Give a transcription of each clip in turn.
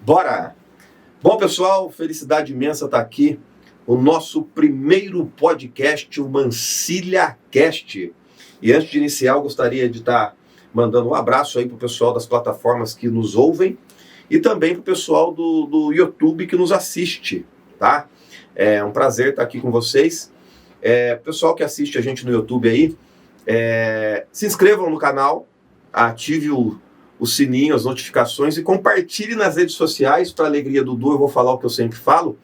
Bora! Bom, pessoal, felicidade imensa estar aqui. O nosso primeiro podcast, o Mancilha Cast. E antes de iniciar, eu gostaria de estar mandando um abraço aí para o pessoal das plataformas que nos ouvem e também para o pessoal do YouTube que nos assiste, tá? É um prazer estar aqui com vocês. Pessoal que assiste a gente no YouTube aí, se inscrevam no canal, ative o sininho, as notificações e compartilhe nas redes sociais. Para a alegria do Du, eu vou falar o que eu sempre falo.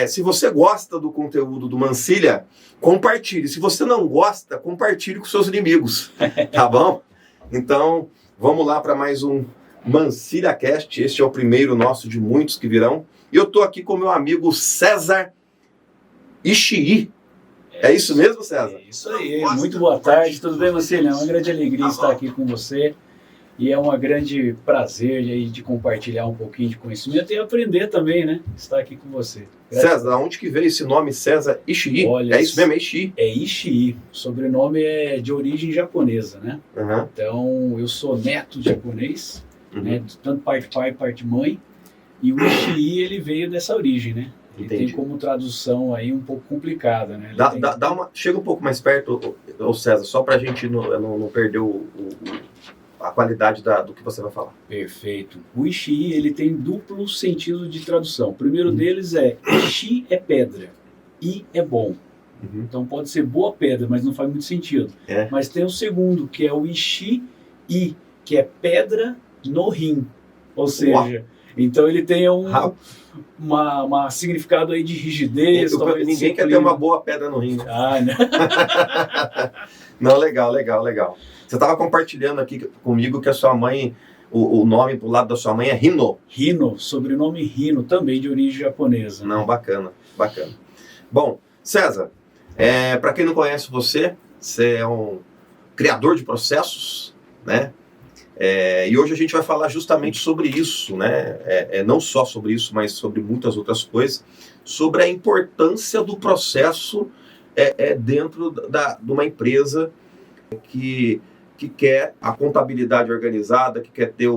Se você gosta do conteúdo do Mancilha, compartilhe. Se você não gosta, compartilhe com seus inimigos, tá bom? Então, vamos lá para mais um Mancilha Cast. Este é o primeiro nosso de muitos que virão. E eu estou aqui com meu amigo César Ishii. É isso mesmo, César? É isso aí. Muito boa tarde. Tudo bem, Mancilha? É uma grande alegria estar aqui com você. E é um grande prazer aí de compartilhar um pouquinho de conhecimento e aprender também, né? Estar aqui com você. César, aonde que veio esse nome César Ishii? Olha, é isso mesmo, é Ishii? É Ishii. O sobrenome é de origem japonesa, né? Uhum. Então, eu sou neto de japonês, né? Tanto parte pai, parte mãe. E o Ishii, ele veio dessa origem, né? Ele tem como tradução aí um pouco complicada, né? Chega um pouco mais perto, ô César, só pra gente não perder a qualidade do que você vai falar. Perfeito. O Ishii, ele tem duplo sentido de tradução. O primeiro deles é Ishi é pedra, I é bom. Então pode ser boa pedra, mas não faz muito sentido. Mas tem o segundo, que é o Ishi-I, que é pedra no rim. Ou seja, então ele tem uma significado aí de rigidez. Ninguém quer ter uma boa pedra no rim, né? Não, legal. Você estava compartilhando aqui comigo que a sua mãe, o nome pro lado da sua mãe é Hino. Hino, sobrenome Hino, também de origem japonesa. Não, bacana. Bom, César, para quem não conhece você é um criador de processos, né? E hoje a gente vai falar justamente sobre isso, né? Não só sobre isso, mas sobre muitas outras coisas, sobre a importância do processo dentro de uma empresa que quer a contabilidade organizada, que quer ter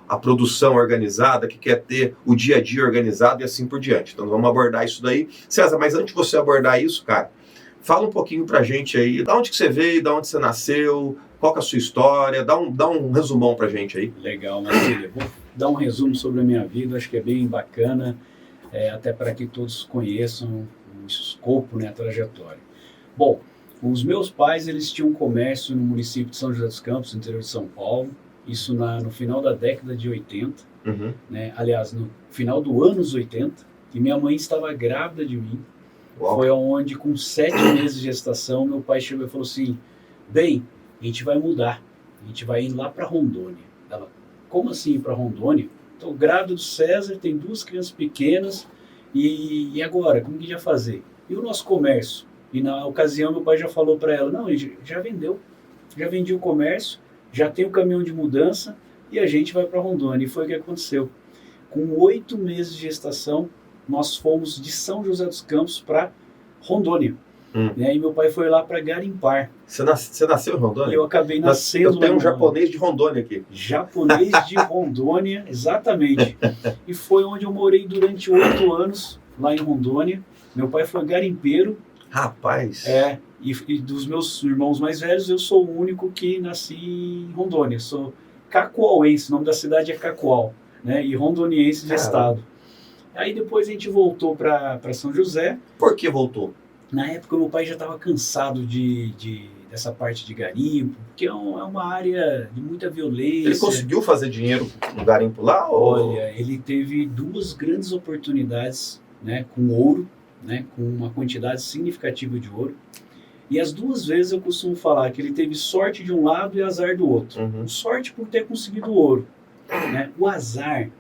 a produção organizada, que quer ter o dia a dia organizado e assim por diante. Então vamos abordar isso daí. César, mas antes de você abordar isso, cara, fala um pouquinho pra gente aí, da onde que você veio, da onde você nasceu, qual que é a sua história, dá um resumão pra gente aí. Legal, Mancilha. Vou dar um resumo sobre a minha vida, acho que é bem bacana, até para que todos conheçam o escopo, né, a trajetória. Bom, os meus pais, eles tinham um comércio no município de São José dos Campos, no interior de São Paulo, isso no final da década de 80, né? Aliás, no final do anos 80, e minha mãe estava grávida de mim. Uau. Foi onde, com 7 meses de gestação, meu pai chegou e falou assim, bem, a gente vai mudar, a gente vai ir lá para Rondônia. Ela, como assim ir para Rondônia? Estou grávida do César, tem 2 crianças pequenas, e agora, como que a gente vai fazer? E o nosso comércio? E na ocasião meu pai já falou para ela, não, ele já vendeu, já vendi o comércio, já tem o caminhão de mudança e a gente vai para Rondônia. E foi o que aconteceu. Com 8 meses de gestação, nós fomos de São José dos Campos para Rondônia. E meu pai foi lá para garimpar. Você nasceu em Rondônia? Eu acabei nascendo. Eu tenho um japonês de Rondônia aqui. Japonês de Rondônia, exatamente. E foi onde eu morei durante 8 anos, lá em Rondônia. Meu pai foi garimpeiro. Rapaz! E dos meus irmãos mais velhos, eu sou o único que nasci em Rondônia. Sou cacoauense, o nome da cidade é Cacoal, né? E rondoniense de estado. Aí depois a gente voltou para São José. Por que voltou? Na época meu pai já estava cansado dessa parte de garimpo, porque é uma área de muita violência. Ele conseguiu fazer dinheiro no garimpo lá? Olha, ele teve 2 grandes oportunidades, né, com ouro, né, com uma quantidade significativa de ouro. E as 2 vezes eu costumo falar que ele teve sorte de um lado e azar do outro. Sorte por ter conseguido ouro, né? O azar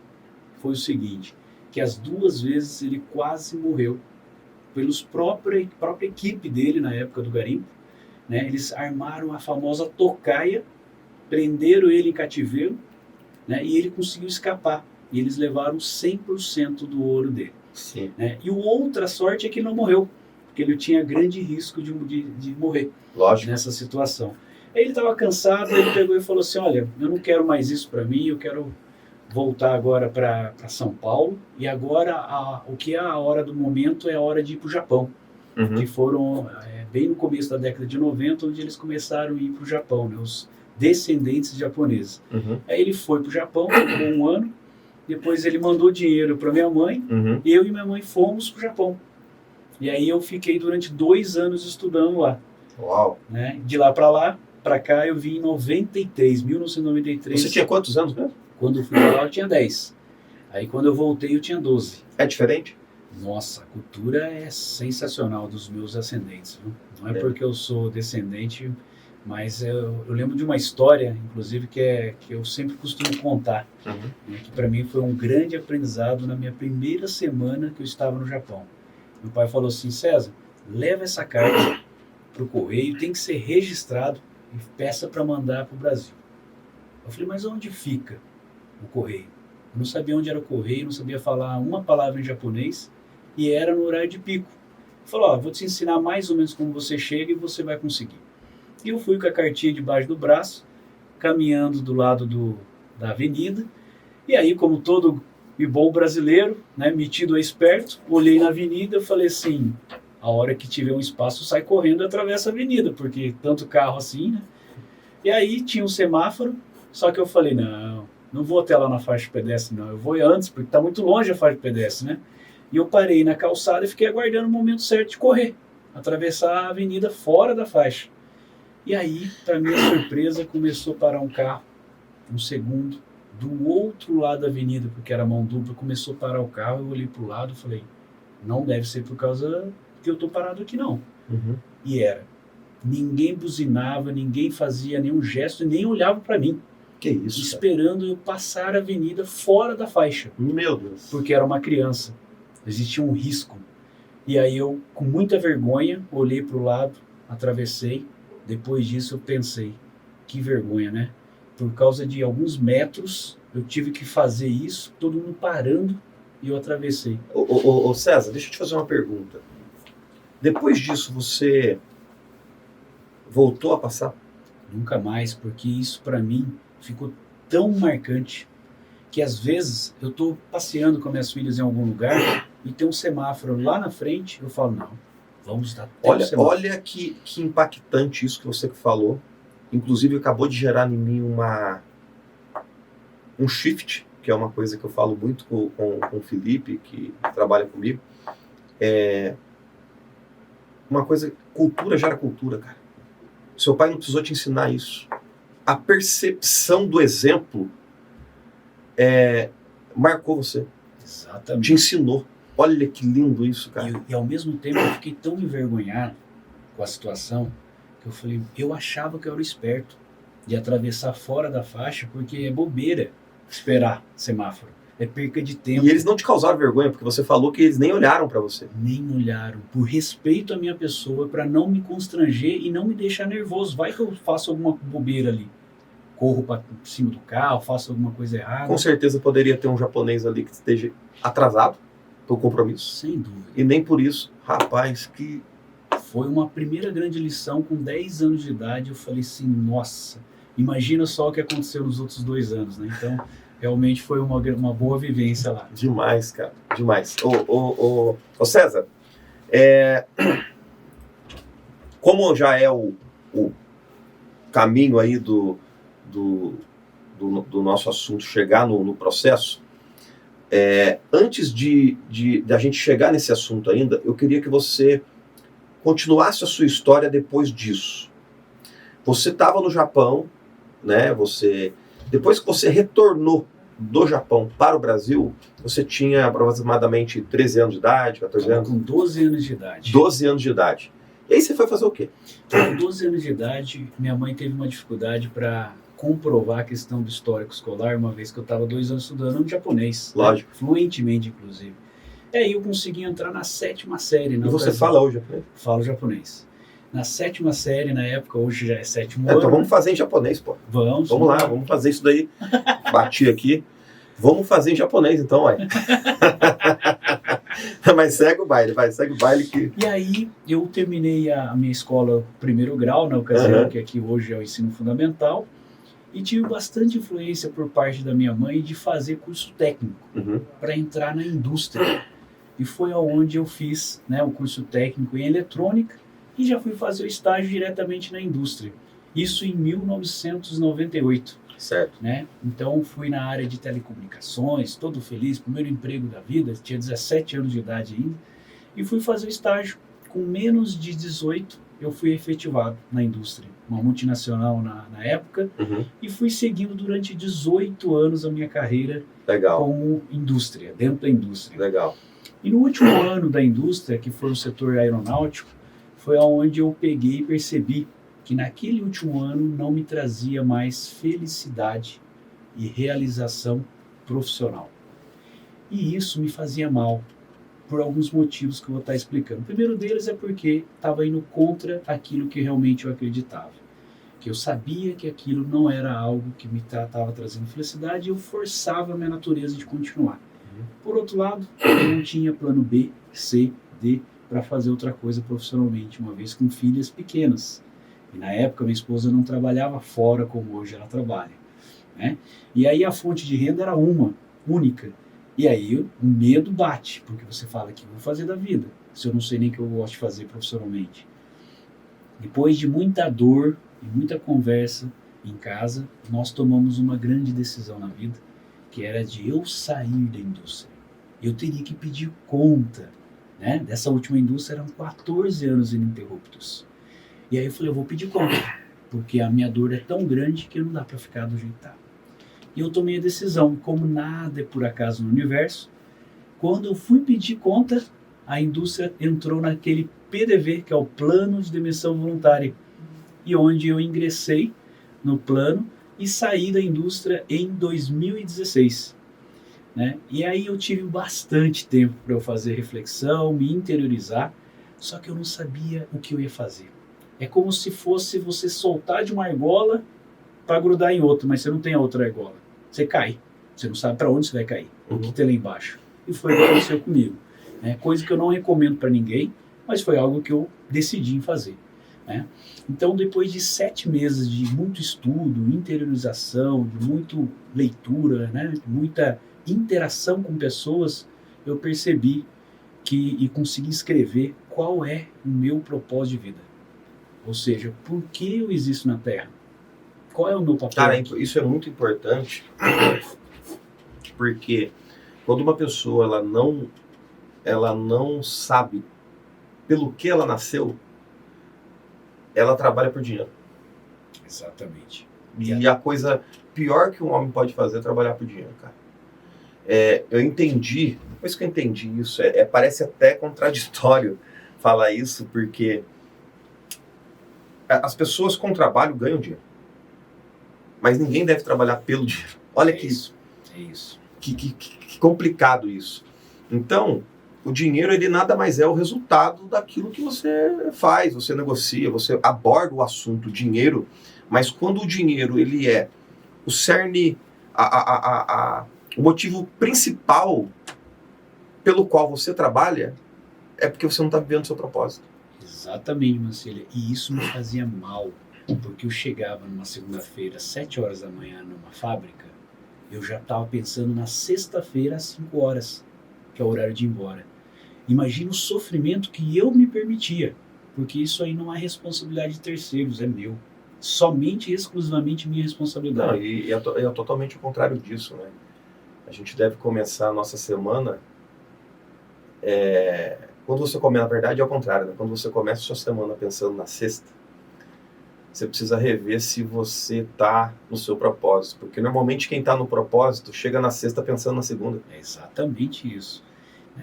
foi o seguinte, que as 2 vezes ele quase morreu pelos própria equipe dele na época do garimpo, né? Eles armaram a famosa tocaia, prenderam ele em cativeiro, né? E ele conseguiu escapar. E eles levaram 100% do ouro dele. Sim. Né? E outra sorte é que ele não morreu, porque ele tinha grande risco de morrer. Lógico. Nessa situação. Aí ele estava cansado, ele pegou e falou assim, olha, eu não quero mais isso para mim, eu quero voltar agora para São Paulo, e agora o que é a hora do momento é a hora de ir para o Japão, que foram bem no começo da década de 90, onde eles começaram a ir para o Japão, né, os descendentes japoneses. Aí ele foi para o Japão, ficou um ano, depois ele mandou dinheiro para minha mãe, eu e minha mãe fomos para o Japão. E aí eu fiquei durante 2 anos estudando lá. Uau! Né? De lá, para cá, eu vim em 1993. Você tinha quantos anos mesmo? Quando eu fui para lá, eu tinha 10. Aí quando eu voltei, eu tinha 12. É diferente? Nossa, a cultura é sensacional dos meus ascendentes. Viu? Não é porque eu sou descendente, mas eu lembro de uma história, inclusive, que eu sempre costumo contar. Né, que para mim foi um grande aprendizado na minha primeira semana que eu estava no Japão. Meu pai falou assim: César, leva essa carta para o correio, tem que ser registrado e peça para mandar para o Brasil. Eu falei, mas onde fica o correio? Eu não sabia onde era o correio, não sabia falar uma palavra em japonês e era no horário de pico. Ele falou, vou te ensinar mais ou menos como você chega e você vai conseguir. E eu fui com a cartinha debaixo do braço, caminhando do lado da avenida, e aí, como todo e bom brasileiro, né, metido a esperto, olhei na avenida e falei assim, a hora que tiver um espaço, sai correndo e atravessa a avenida, porque tanto carro assim, né? E aí tinha um semáforo, só que eu falei, não vou até lá na faixa de pedestre, não. Eu vou antes, porque está muito longe a faixa de pedestre, né? E eu parei na calçada e fiquei aguardando o momento certo de correr, atravessar a avenida fora da faixa. E aí, para minha surpresa, começou a parar um carro, um segundo, do outro lado da avenida, porque era mão dupla, começou a parar o carro, eu olhei para o lado e falei, não deve ser por causa que eu estou parado aqui, não. E era. Ninguém buzinava, ninguém fazia nenhum gesto, nem olhava para mim. Que isso, esperando cara? Eu passar a avenida fora da faixa. Meu Deus. Porque era uma criança. Existia um risco. E aí eu, com muita vergonha, olhei para o lado, atravessei. Depois disso eu pensei, que vergonha, né? Por causa de alguns metros, eu tive que fazer isso, todo mundo parando, e eu atravessei. Ô César, deixa eu te fazer uma pergunta. Depois disso, você voltou a passar? Nunca mais, porque isso para mim ficou tão marcante que às vezes eu estou passeando com minhas filhas em algum lugar e tem um semáforo lá na frente, eu falo, não, vamos dar até o semáforo. Olha que impactante isso que você falou. Inclusive acabou de gerar em mim um shift, que é uma coisa que eu falo muito com o Felipe, que trabalha comigo. Uma coisa, cultura gera cultura, cara. Seu pai não precisou te ensinar isso. A percepção do exemplo marcou você. Exatamente. Te ensinou. Olha que lindo isso, cara. E ao mesmo tempo eu fiquei tão envergonhado com a situação que eu falei, eu achava que eu era esperto de atravessar fora da faixa, porque é bobeira esperar semáforo. É perca de tempo. E eles não te causaram vergonha, porque você falou que eles nem olharam para você. Nem olharam. Por respeito à minha pessoa, para não me constranger e não me deixar nervoso. Vai que eu faço alguma bobeira ali. Corro para cima do carro, faço alguma coisa errada. Com certeza poderia ter um japonês ali que esteja atrasado pro compromisso. Sem dúvida. E nem por isso, rapaz, que... Foi uma primeira grande lição. Com 10 anos de idade, eu falei assim, nossa, imagina só o que aconteceu nos outros 2 anos, né? Então... Realmente foi uma boa vivência lá. Demais, cara. Demais. Ô César, como já é o caminho aí do nosso assunto chegar no processo, antes de a gente chegar nesse assunto ainda, eu queria que você continuasse a sua história depois disso. Você estava no Japão, né? Depois que você retornou do Japão para o Brasil, você tinha aproximadamente 13 anos de idade, 14 anos? Com 12 anos de idade. 12 anos de idade. E aí você foi fazer o quê? Com 12 anos de idade, minha mãe teve uma dificuldade para comprovar a questão do histórico escolar, uma vez que eu estava 2 anos estudando japonês. Lógico. Né? Fluentemente, inclusive. E aí eu consegui entrar na 7ª série. E você fala hoje japonês? Falo japonês. Na 7ª série, na época, hoje já é 7º ano. Então vamos fazer em japonês, pô. Vamos lá, vamos fazer isso daí. Bati aqui. Vamos fazer em japonês, então, ué. Mas segue o baile, segue o baile que... E aí, eu terminei a minha escola primeiro grau, na ocasião, que aqui hoje é o ensino fundamental. E tive bastante influência por parte da minha mãe de fazer curso técnico para entrar na indústria. E foi onde eu fiz, né, o curso técnico em eletrônica e já fui fazer o estágio diretamente na indústria. Isso em 1998. Certo. Né? Então fui na área de telecomunicações, todo feliz, primeiro emprego da vida, tinha 17 anos de idade ainda, e fui fazer o estágio. Com menos de 18, eu fui efetivado na indústria, uma multinacional na época, e fui seguindo durante 18 anos a minha carreira como indústria, dentro da indústria. Legal. E no último ano da indústria, que foi o setor aeronáutico, foi onde eu peguei e percebi que naquele último ano não me trazia mais felicidade e realização profissional. E isso me fazia mal, por alguns motivos que eu vou estar explicando. O primeiro deles é porque estava indo contra aquilo que realmente eu acreditava. Que eu sabia que aquilo não era algo que me estava trazendo felicidade e eu forçava a minha natureza de continuar. Por outro lado, eu não tinha plano B, C, D para fazer outra coisa profissionalmente, uma vez com filhas pequenas. E na época minha esposa não trabalhava fora como hoje ela trabalha. Né? E aí a fonte de renda era uma, única. E aí o medo bate, porque você fala que vou fazer da vida, se eu não sei nem o que eu gosto de fazer profissionalmente. Depois de muita dor e muita conversa em casa, nós tomamos uma grande decisão na vida, que era de eu sair da indústria. Eu teria que pedir conta, né? Dessa última indústria eram 14 anos ininterruptos. E aí eu falei, eu vou pedir conta, porque a minha dor é tão grande que não dá para ficar do jeito que tá. E eu tomei a decisão, como nada é por acaso no universo, quando eu fui pedir conta, a indústria entrou naquele PDV, que é o Plano de Demissão Voluntária, e onde eu ingressei no plano e saí da indústria em 2016. Né? E aí eu tive bastante tempo para eu fazer reflexão, me interiorizar, só que eu não sabia o que eu ia fazer. É como se fosse você soltar de uma argola para grudar em outra, mas você não tem a outra argola. Você cai, você não sabe para onde você vai cair, o que tem lá embaixo. E foi o que aconteceu comigo. Né? Coisa que eu não recomendo para ninguém, mas foi algo que eu decidi fazer. Né? Então, depois de 7 meses de muito estudo, interiorização, de muita leitura, né? De muita interação com pessoas, eu percebi e consegui escrever qual é o meu propósito de vida. Ou seja, por que eu existo na Terra? Qual é o meu papel? Cara, isso é muito importante, porque quando uma pessoa ela não sabe pelo que ela nasceu, ela trabalha por dinheiro. Exatamente. E a coisa pior que um homem pode fazer é trabalhar por dinheiro, cara. Eu entendi, depois que eu entendi isso, parece até contraditório falar isso, porque as pessoas com trabalho ganham dinheiro. Mas ninguém deve trabalhar pelo dinheiro. Olha que isso. É isso. Que complicado isso. Então, o dinheiro, ele nada mais é o resultado daquilo que você faz, você negocia, você aborda o assunto dinheiro, mas quando o dinheiro, ele é o cerne, o motivo principal pelo qual você trabalha, é porque você não está vivendo o seu propósito. Exatamente, Mancilha. E isso me fazia mal, porque eu chegava numa segunda-feira, às 7 horas da manhã, numa fábrica, eu já estava pensando na sexta-feira, às 5 horas, que é o horário de ir embora. Imagina o sofrimento que eu me permitia, porque isso aí não é responsabilidade de terceiros, é meu. Somente e exclusivamente minha responsabilidade. Não, e é totalmente o contrário disso, né? A gente deve começar a nossa semana... Quando você começa, na verdade é o contrário, né? Quando você começa a sua semana pensando na sexta, você precisa rever se você está no seu propósito. Porque normalmente quem está no propósito chega na sexta pensando na segunda. É exatamente isso.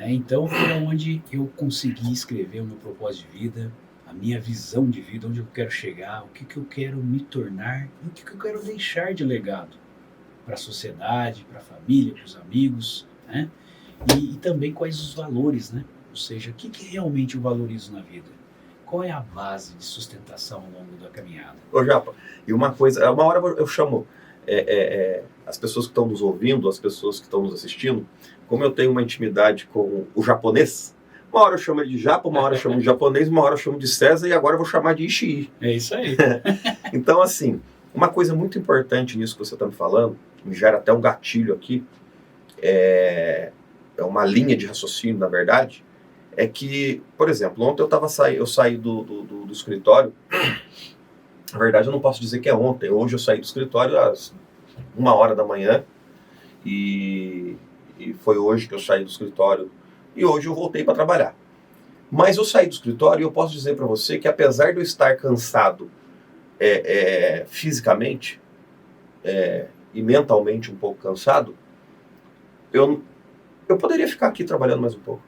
Então foi onde eu consegui escrever o meu propósito de vida, a minha visão de vida, onde eu quero chegar, o que eu quero me tornar e o que eu quero deixar de legado para a sociedade, para a família, para os amigos, né? E também quais os valores, né? Ou seja, o que realmente eu valorizo na vida? Qual é a base de sustentação ao longo da caminhada? Ô Japa, e uma coisa, uma hora eu chamo as pessoas que estão nos ouvindo, as pessoas que estão nos assistindo, como eu tenho uma intimidade com o japonês, uma hora eu chamo ele de Japa, uma hora eu chamo de japonês, uma hora eu chamo de César e agora eu vou chamar de Ishii. É isso aí. Então, assim, Uma coisa muito importante nisso que você está me falando, me gera até um gatilho aqui, é uma linha de raciocínio, na verdade, é que, por exemplo, ontem eu saí do escritório. Na verdade, eu não posso dizer que é ontem. Hoje eu saí do escritório às 1h da manhã e foi hoje que eu saí do escritório e hoje eu voltei para trabalhar. Mas eu saí do escritório e eu posso dizer para você que, apesar de eu estar cansado fisicamente e mentalmente um pouco cansado, eu poderia ficar aqui trabalhando mais um pouco.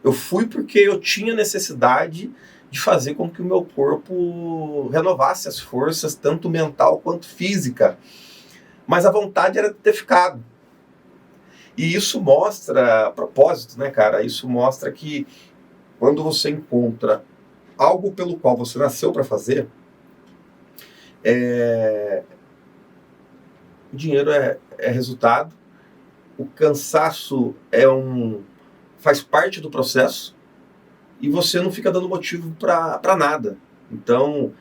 Eu fui porque eu tinha necessidade de fazer com que o meu corpo renovasse as forças, tanto mental quanto física. Mas a vontade era de ter ficado. E isso mostra, a propósito, né, cara? Isso mostra que quando você encontra algo pelo qual você nasceu para fazer, o dinheiro é resultado, o cansaço faz parte do processo e você não fica dando motivo para nada. Então,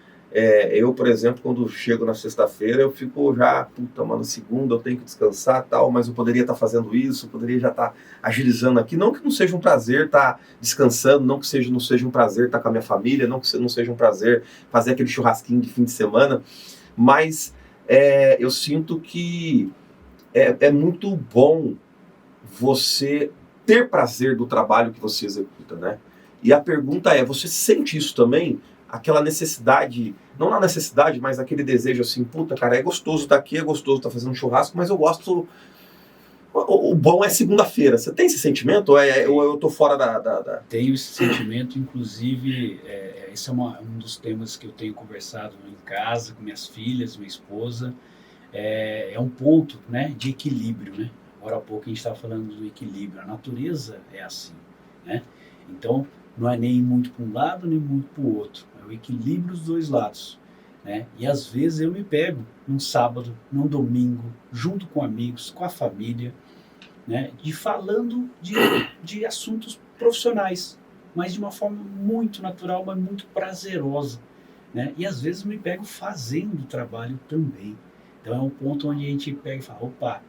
eu, por exemplo, quando chego na sexta-feira, eu fico já, puta, mano, segunda eu tenho que descansar tal, mas eu poderia estar fazendo isso, eu poderia já estar agilizando aqui. Não que não seja um prazer estar descansando, não seja um prazer estar com a minha família, não que não seja um prazer fazer aquele churrasquinho de fim de semana, mas eu sinto que é muito bom você ter prazer do trabalho que você executa, né? E a pergunta é, você sente isso também? Aquela necessidade, não na necessidade, mas aquele desejo assim, puta, cara, é gostoso estar aqui, é gostoso estar fazendo churrasco, mas eu gosto... O bom é segunda-feira. Você tem esse sentimento? Ou eu tô fora da... Tenho esse sentimento, inclusive, esse é um dos temas que eu tenho conversado em casa, com minhas filhas, minha esposa. É um ponto, né, de equilíbrio, né? Agora há pouco a gente estava falando do equilíbrio. A natureza é assim, né? Então, não é nem muito para um lado, nem muito para o outro. É o equilíbrio dos dois lados, né? E às vezes eu me pego num sábado, num domingo, junto com amigos, com a família, né? Falando de assuntos profissionais, mas de uma forma muito natural, mas muito prazerosa, né? E às vezes me pego fazendo o trabalho também. Então é um ponto onde a gente pega e fala, opa,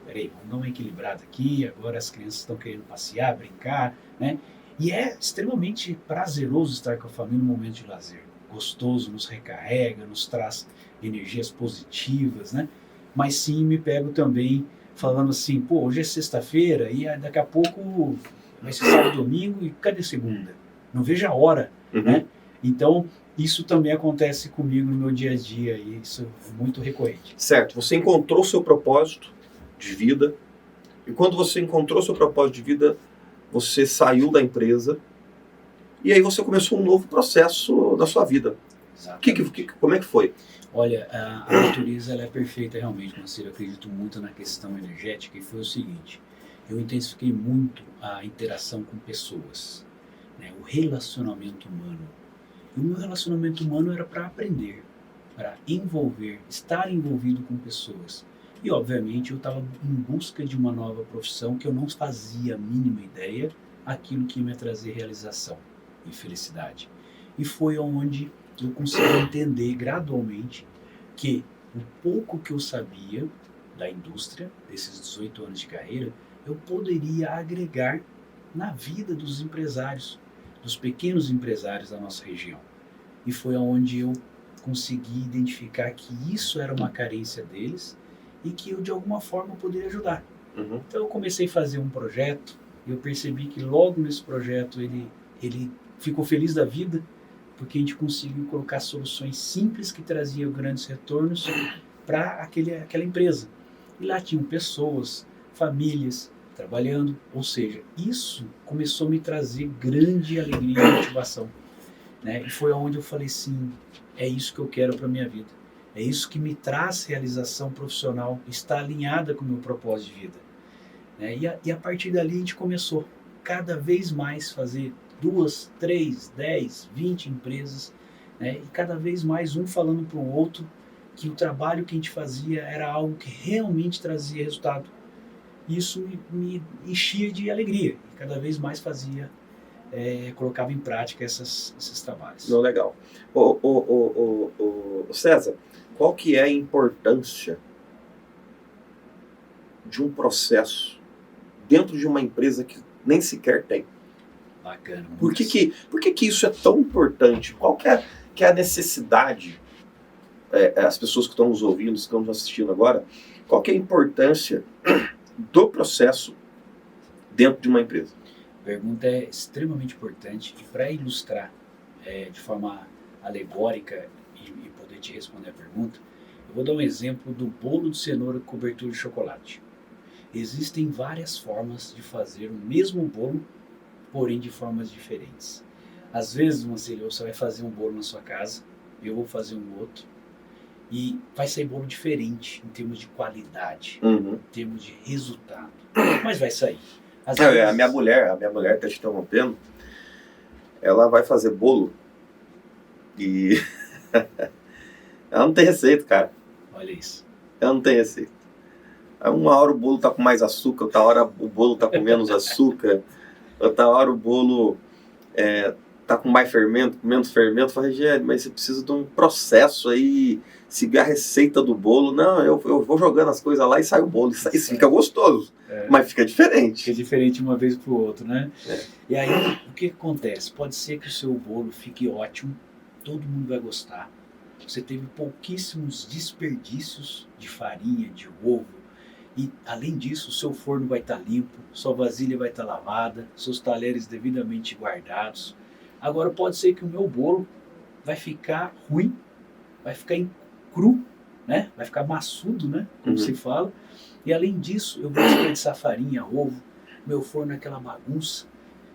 peraí, vamos dar uma equilibrada aqui, agora as crianças estão querendo passear, brincar, né? E é extremamente prazeroso estar com a família no momento de lazer. Gostoso, nos recarrega, nos traz energias positivas, né? Mas sim, me pego também falando assim, pô, hoje é sexta-feira e daqui a pouco vai ser sábado, domingo e cadê segunda? Não vejo a hora, né? Então, isso também acontece comigo no meu dia a dia e isso é muito recorrente. Certo, você encontrou seu propósito de vida e quando você encontrou seu propósito de vida, você saiu da empresa e aí você começou um novo processo da sua vida. Como é que foi? Olha, a natureza ela é perfeita realmente, Marcelo. Eu acredito muito na questão energética e foi o seguinte, eu intensifiquei muito a interação com pessoas, né, o relacionamento humano. E o meu relacionamento humano era para aprender, para envolver, estar envolvido com pessoas. E obviamente eu estava em busca de uma nova profissão que eu não fazia a mínima ideia aquilo que ia me trazer realização e felicidade. E foi onde eu consegui entender gradualmente que o pouco que eu sabia da indústria, desses 18 anos de carreira, eu poderia agregar na vida dos empresários, dos pequenos empresários da nossa região. E foi onde eu consegui identificar que isso era uma carência deles e que eu de alguma forma poderia ajudar. Então eu comecei a fazer um projeto e eu percebi que logo nesse projeto ele ficou feliz da vida porque a gente conseguiu colocar soluções simples que traziam grandes retornos para aquela empresa. E lá tinham pessoas, famílias trabalhando, ou seja, isso começou a me trazer grande alegria e motivação, né? E foi onde eu falei sim, é isso que eu quero para a minha vida. É isso que me traz realização profissional, está alinhada com o meu propósito de vida, né? E a partir dali a gente começou cada vez mais fazer 2, 3, 10, 20 empresas, né? E cada vez mais um falando para o outro que o trabalho que a gente fazia era algo que realmente trazia resultado. Isso me enchia de alegria e cada vez mais colocava em prática esses trabalhos. Não, legal. César, qual que é a importância de um processo dentro de uma empresa que nem sequer tem? Bacana. Por que isso é tão importante? Qual que é a necessidade, as pessoas que estão nos ouvindo, que estão nos assistindo agora, qual que é a importância do processo dentro de uma empresa? A pergunta é extremamente importante e para ilustrar de forma alegórica e poder te responder a pergunta, eu vou dar um exemplo do bolo de cenoura com cobertura de chocolate. Existem várias formas de fazer o mesmo bolo, porém de formas diferentes. Às vezes, Marcelo, você vai fazer um bolo na sua casa, eu vou fazer um outro, e vai sair bolo diferente em termos de qualidade, em termos de resultado, mas vai sair. A minha mulher está te interrompendo, ela vai fazer bolo e ela não tem receita, cara. Olha isso. Ela não tem receita. Uma hora o bolo tá com mais açúcar, outra hora o bolo tá com menos açúcar, outra hora o bolo tá com mais fermento, com menos fermento. Eu falei, Rogério, mas você precisa de um processo aí, seguir a receita do bolo. Não, eu vou jogando as coisas lá e sai o bolo. Isso fica gostoso, mas fica diferente. Fica diferente uma vez pro outro, né? E aí, o que acontece? Pode ser que o seu bolo fique ótimo, todo mundo vai gostar. Você teve pouquíssimos desperdícios de farinha, de ovo. E, além disso, o seu forno vai estar limpo, sua vasilha vai estar lavada, seus talheres devidamente guardados. Agora, pode ser que o meu bolo vai ficar ruim, vai ficar cru, né? Vai ficar maçudo, né? Como se fala. E, além disso, eu vou desperdiçar farinha, ovo, meu forno é aquela bagunça,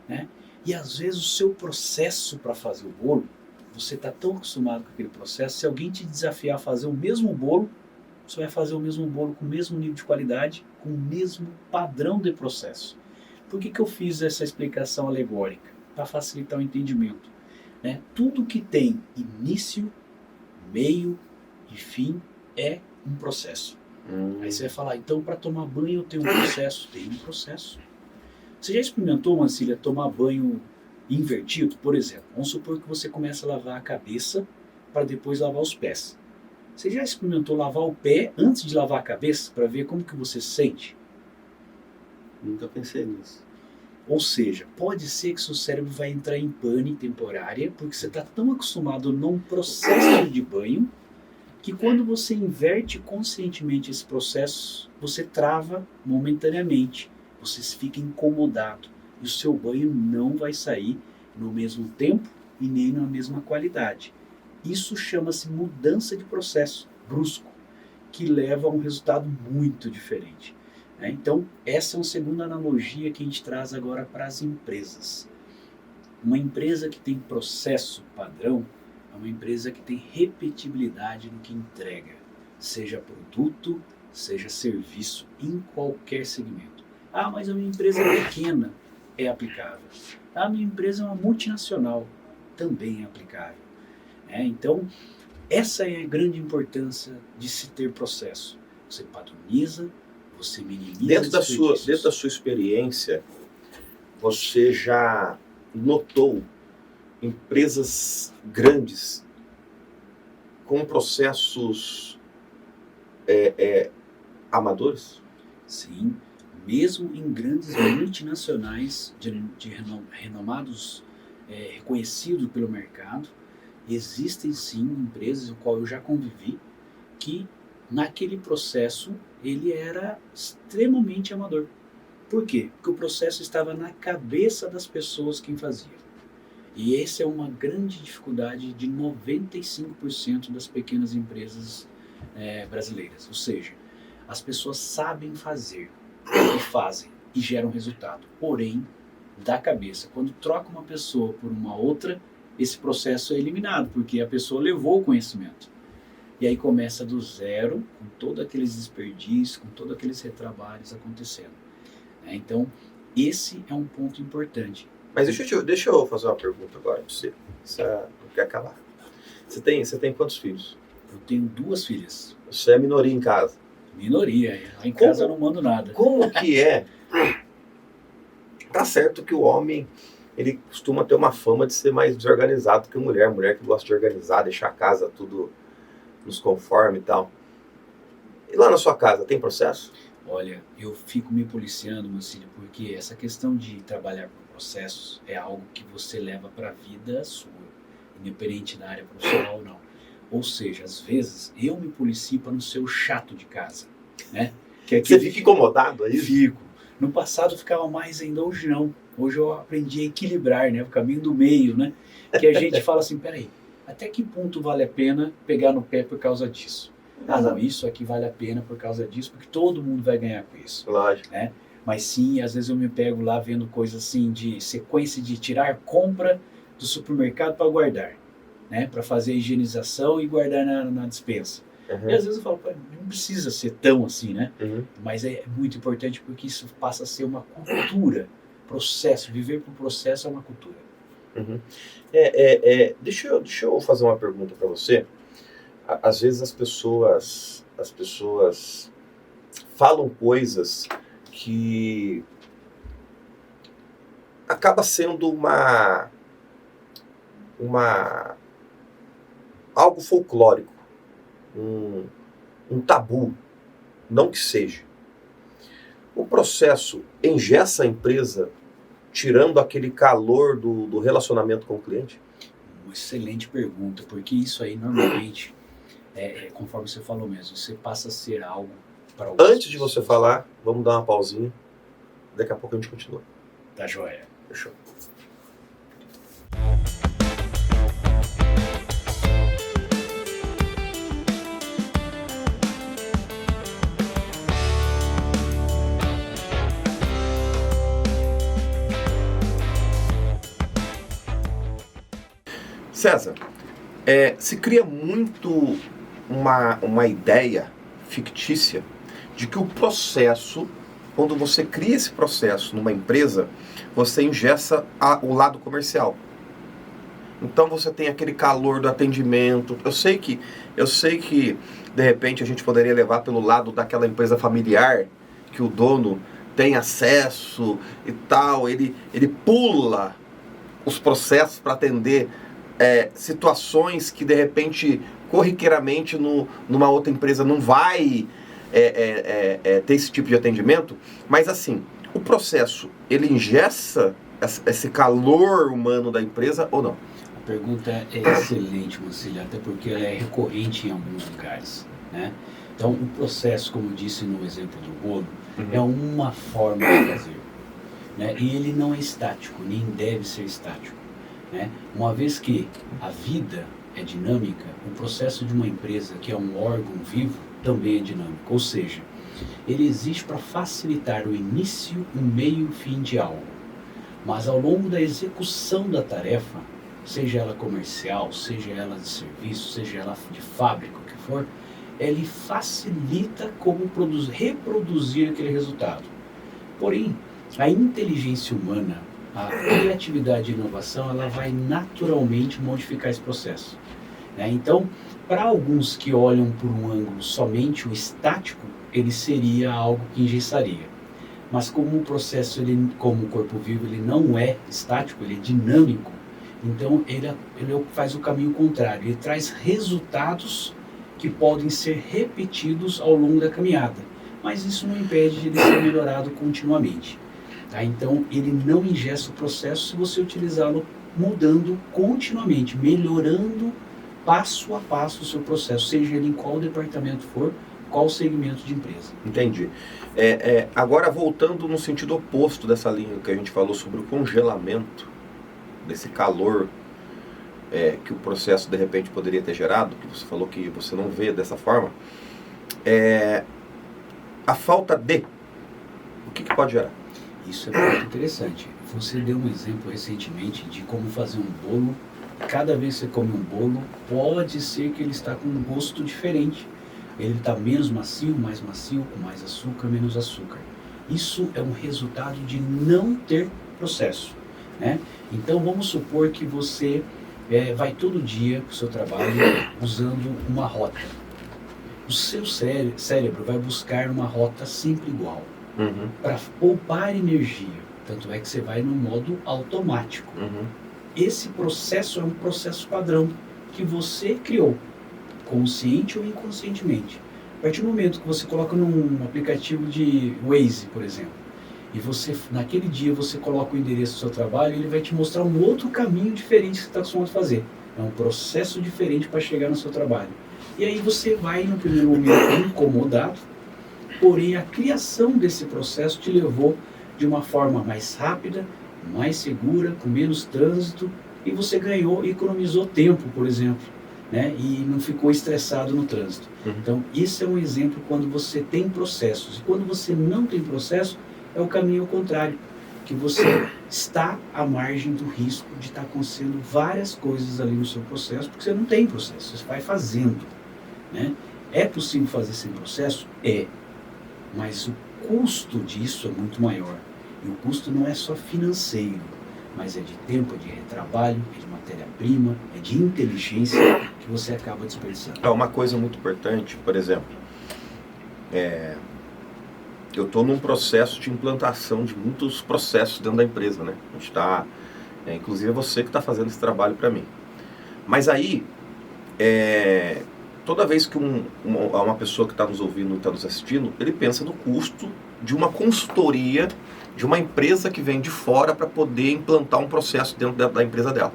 né? E, às vezes, o seu processo para fazer o bolo, você está tão acostumado com aquele processo, se alguém te desafiar a fazer o mesmo bolo, você vai fazer o mesmo bolo com o mesmo nível de qualidade, com o mesmo padrão de processo. Por que eu fiz essa explicação alegórica? Para facilitar o entendimento. Né? Tudo que tem início, meio e fim é um processo. Aí você vai falar, então para tomar banho eu tenho um processo? Tem um processo. Você já experimentou, Mancília, tomar banho invertido? Por exemplo, vamos supor que você começa a lavar a cabeça para depois lavar os pés. Você já experimentou lavar o pé antes de lavar a cabeça para ver como que você se sente? Nunca pensei nisso. Ou seja, pode ser que seu cérebro vai entrar em pane temporária porque você está tão acostumado num processo de banho que quando você inverte conscientemente esse processo, você trava momentaneamente, você fica incomodado e o seu banho não vai sair no mesmo tempo e nem na mesma qualidade. Isso chama-se mudança de processo brusco, que leva a um resultado muito diferente. Então, essa é uma segunda analogia que a gente traz agora para as empresas. Uma empresa que tem processo padrão é uma empresa que tem repetibilidade no que entrega, seja produto, seja serviço, em qualquer segmento. Ah, mas a minha empresa é pequena, é aplicável. Ah, a minha empresa é uma multinacional, também é aplicável. Então, essa é a grande importância de se ter processo. Você padroniza, você minimiza. Dentro da sua experiência, você já notou empresas grandes com processos amadores? Sim, mesmo em grandes multinacionais de renomados, reconhecidos pelo mercado, existem sim empresas com qual eu já convivi que naquele processo ele era extremamente amador. Por quê? Porque o processo estava na cabeça das pessoas que faziam. E essa é uma grande dificuldade de 95% das pequenas empresas brasileiras. Ou seja, as pessoas sabem fazer e fazem e geram resultado. Porém, da cabeça, quando troca uma pessoa por uma outra, esse processo é eliminado, porque a pessoa levou o conhecimento. E aí começa do zero, com todos aqueles desperdícios, com todos aqueles retrabalhos acontecendo. Então, esse é um ponto importante. Mas deixa eu fazer uma pergunta agora para você. Você não quer calar. Você tem quantos filhos? Eu tenho 2 filhas. Você é minoria em casa? Minoria. Lá em casa eu não mando nada. Como que é? Tá certo que o homem, ele costuma ter uma fama de ser mais desorganizado que a mulher. Mulher que gosta de organizar, deixar a casa tudo nos conforme e tal. E lá na sua casa, tem processo? Olha, eu fico me policiando, Mancini, porque essa questão de trabalhar com processos é algo que você leva para a vida sua, independente da área profissional ou não. Ou seja, às vezes eu me policio para não ser o chato de casa, né? Você fica incomodado aí? Fico. No passado ficava mais ainda, hoje não. Hoje eu aprendi a equilibrar, né? O caminho do meio, né? Que a gente fala assim, peraí, até que ponto vale a pena pegar no pé por causa disso? Ah, não, isso aqui vale a pena por causa disso, porque todo mundo vai ganhar com isso. Lógico. Né? Mas sim, às vezes eu me pego lá vendo coisas assim de sequência de tirar compra do supermercado para guardar, né? Para fazer a higienização e guardar na despensa. Uhum. E às vezes eu falo, não precisa ser tão assim, né? Uhum. Mas é muito importante porque isso passa a ser uma cultura, processo, viver por processo é uma cultura. Uhum. Deixa eu fazer uma pergunta para você. Às vezes as pessoas falam coisas que acaba sendo algo folclórico, um tabu, não que seja. O processo engessa a empresa, tirando aquele calor do relacionamento com o cliente? Uma excelente pergunta, porque isso aí normalmente, conforme você falou mesmo, você passa a ser algo para algumas Antes de você pessoas. falar, vamos dar uma pausinha. Daqui a pouco a gente continua. Tá joia. Fechou. César, se cria muito uma ideia fictícia de que o processo, quando você cria esse processo numa empresa, você engessa o lado comercial. Então você tem aquele calor do atendimento. Eu sei que de repente a gente poderia levar pelo lado daquela empresa familiar, que o dono tem acesso e tal, ele pula os processos para atender situações que de repente corriqueiramente numa outra empresa não vai ter esse tipo de atendimento, mas assim, o processo ele engessa esse calor humano da empresa ou não? A pergunta é excelente, Mancini, até porque ela é recorrente em alguns lugares, né? Então, o processo, como eu disse no exemplo do bolo, é uma forma de fazer, né? E ele não é estático, nem deve ser estático, né? Uma vez que a vida é dinâmica, o processo de uma empresa, que é um órgão vivo, também é dinâmico. Ou seja, ele existe para facilitar o início, o meio e o fim de algo. Mas ao longo da execução da tarefa, seja ela comercial, seja ela de serviço, seja ela de fábrica, o que for, ele facilita como reproduzir aquele resultado. Porém, a inteligência humana, a criatividade e inovação, ela vai naturalmente modificar esse processo, né? Então, para alguns que olham por um ângulo somente o estático, ele seria algo que engessaria. Mas como o processo, como o corpo vivo, ele não é estático, ele é dinâmico, então ele faz o caminho contrário, ele traz resultados que podem ser repetidos ao longo da caminhada, mas isso não impede de ele ser melhorado continuamente. Tá? Então ele não engessa o processo se você utilizá-lo mudando continuamente, melhorando passo a passo o seu processo, seja ele em qual departamento for, qual segmento de empresa. Entendi. Agora voltando no sentido oposto dessa linha que a gente falou sobre o congelamento, desse calor que o processo de repente poderia ter gerado, que você falou que você não vê dessa forma, a falta de, o que pode gerar? Isso é muito interessante. Você deu um exemplo recentemente de como fazer um bolo. Cada vez que você come um bolo, pode ser que ele está com um gosto diferente. Ele está menos macio, com mais açúcar, menos açúcar. Isso é um resultado de não ter processo, né? Então vamos supor que você vai todo dia para o seu trabalho usando uma rota. O seu cérebro vai buscar uma rota sempre igual, para poupar energia. Tanto é que você vai no modo automático. Esse processo é um processo padrão que você criou. consciente ou inconscientemente. A partir do momento que você coloca num aplicativo de Waze, por exemplo, e você, naquele dia você coloca o endereço do seu trabalho, ele vai te mostrar um outro caminho diferente que você está acostumado a fazer. É um processo diferente para chegar no seu trabalho. E aí você vai, no primeiro momento, incomodado, porém a criação desse processo te levou de uma forma mais rápida, mais segura, com menos trânsito, e você ganhou e economizou tempo, por exemplo, né? E não ficou estressado no trânsito. Então, isso é um exemplo quando você tem processos. E quando você não tem processo, é o caminho ao contrário, que você está à margem do risco de estar acontecendo várias coisas ali no seu processo, porque você não tem processo, você vai fazendo, né? É possível fazer sem processo? É, mas o custo disso é muito maior. E o custo não é só financeiro, mas é de tempo, é de retrabalho, é de matéria-prima, é de inteligência que você acaba desperdiçando. Uma coisa muito importante, por exemplo, eu estou num processo de implantação de muitos processos dentro da empresa, né? A gente está, inclusive é você que está fazendo esse trabalho para mim. Mas aí, toda vez que uma pessoa que está nos ouvindo, está nos assistindo, ele pensa no custo de uma consultoria de uma empresa que vem de fora para poder implantar um processo dentro da empresa dela.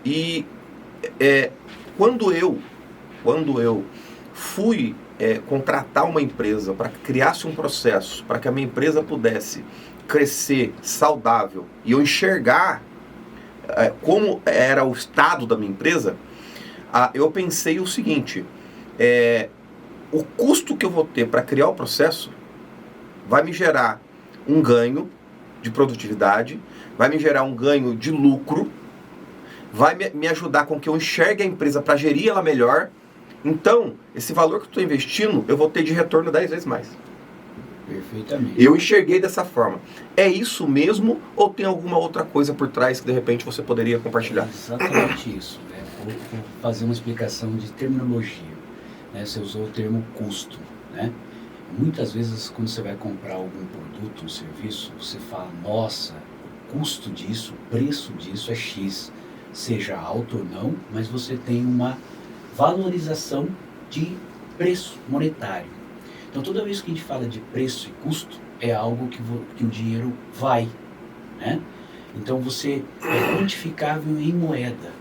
E quando eu fui contratar uma empresa para que criasse um processo, para que a minha empresa pudesse crescer saudável e eu enxergar como era o estado da minha empresa, eu pensei o seguinte, o custo que eu vou ter para criar o processo vai me gerar um ganho de produtividade, vai me gerar um ganho de lucro, vai me ajudar com que eu enxergue a empresa para gerir ela melhor. Então, esse valor que eu estou investindo, eu vou ter de retorno 10 vezes mais. Perfeitamente. Eu enxerguei dessa forma. É isso mesmo ou tem alguma outra coisa por trás que de repente você poderia compartilhar? É exatamente isso. Vou fazer uma explicação de terminologia. Você usou o termo custo, né? Muitas vezes, quando você vai comprar algum produto, um serviço, você fala, nossa, o custo disso, o preço disso é X. Seja alto ou não, mas você tem uma valorização de preço monetário. Então, toda vez que a gente fala de preço e custo, é algo que o dinheiro vai, né? Então, você é quantificável em moeda.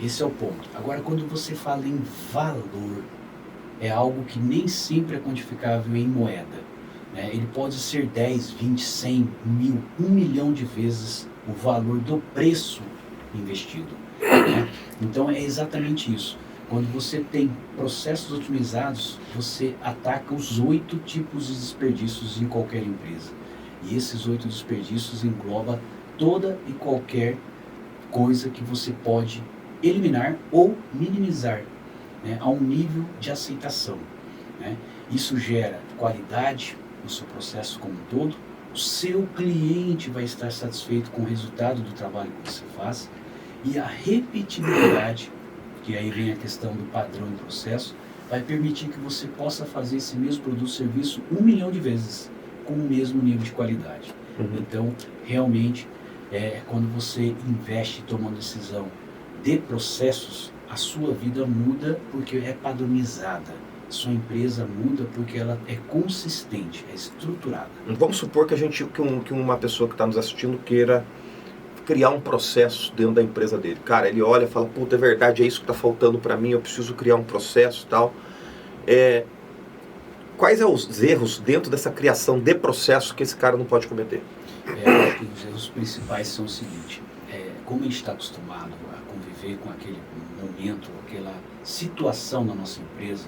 Esse é o ponto. Agora, quando você fala em valor, é algo que nem sempre é quantificável em moeda, né? Ele pode ser 10, 20, 100, 1000, 1 milhão de vezes o valor do preço investido, né? Então é exatamente isso. Quando você tem processos otimizados, você ataca os 8 tipos de desperdícios em qualquer empresa. E esses 8 desperdícios englobam toda e qualquer coisa que você pode eliminar ou minimizar, né, a um nível de aceitação, né? Isso gera qualidade no seu processo como um todo, o seu cliente vai estar satisfeito com o resultado do trabalho que você faz e a repetibilidade, que aí vem a questão do padrão do processo, vai permitir que você possa fazer esse mesmo produto ou serviço 1 milhão de vezes com o mesmo nível de qualidade. Então, realmente, quando você investe e toma uma decisão de processos, a sua vida muda porque é padronizada. Sua empresa muda porque ela é consistente, é estruturada. Vamos supor que uma pessoa que está nos assistindo queira criar um processo dentro da empresa dele. Cara, ele olha e fala, puta, é verdade, é isso que está faltando para mim, eu preciso criar um processo e tal. Quais são os erros dentro dessa criação de processo que esse cara não pode cometer? Os erros principais são o seguinte, como a gente está acostumado a conviver com aquele momento, aquela situação na nossa empresa,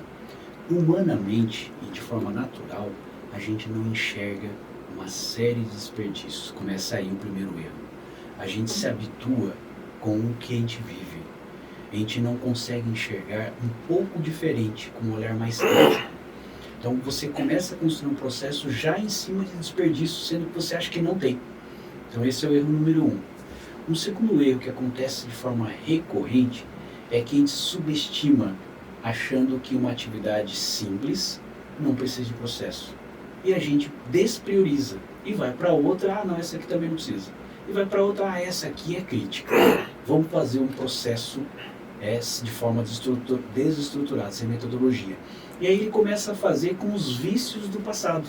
humanamente e de forma natural, a gente não enxerga uma série de desperdícios. Começa aí o primeiro erro. A gente se habitua com o que a gente vive. A gente não consegue enxergar um pouco diferente, com um olhar mais crítico. Então você começa a construir um processo já em cima de desperdício, sendo que você acha que não tem. Então esse é o erro número 1. Um segundo erro que acontece de forma recorrente é que a gente subestima, achando que uma atividade simples não precisa de processo. E a gente desprioriza e vai para outra, não, essa aqui também não precisa. E vai para outra, essa aqui é crítica. Vamos fazer um processo de forma desestruturada, sem metodologia. E aí ele começa a fazer com os vícios do passado.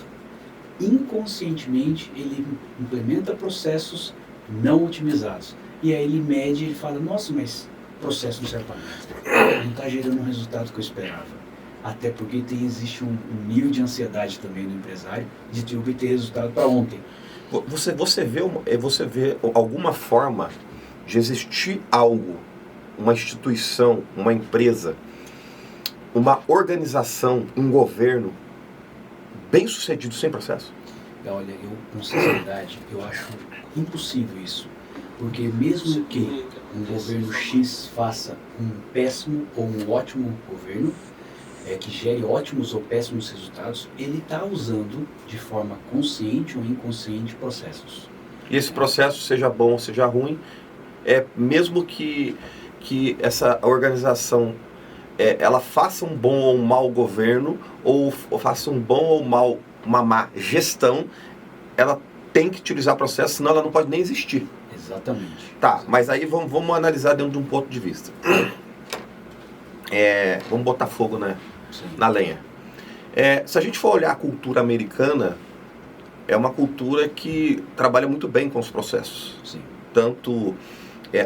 Inconscientemente ele implementa processos não otimizados. E aí ele mede e ele fala, nossa, mas o processo não serve para nada. Não está gerando o resultado que eu esperava. Até porque existe um nível de ansiedade também no empresário de obter resultado para ontem. Você vê alguma forma de existir algo, uma instituição, uma empresa, uma organização, um governo bem sucedido sem processo? Olha, eu com sinceridade, eu acho impossível isso. Porque mesmo que um governo X faça um péssimo ou um ótimo governo, que gere ótimos ou péssimos resultados, ele está usando de forma consciente ou inconsciente processos. E esse processo, seja bom ou seja ruim, mesmo que essa organização ela faça um bom ou um mau governo, ou faça um bom ou uma má gestão, ela tem que utilizar processo, senão ela não pode nem existir. Exatamente. Tá, mas aí vamos analisar dentro de um ponto de vista. Vamos botar fogo na lenha. Se a gente for olhar a cultura americana, é uma cultura que trabalha muito bem com os processos. Sim. Tanto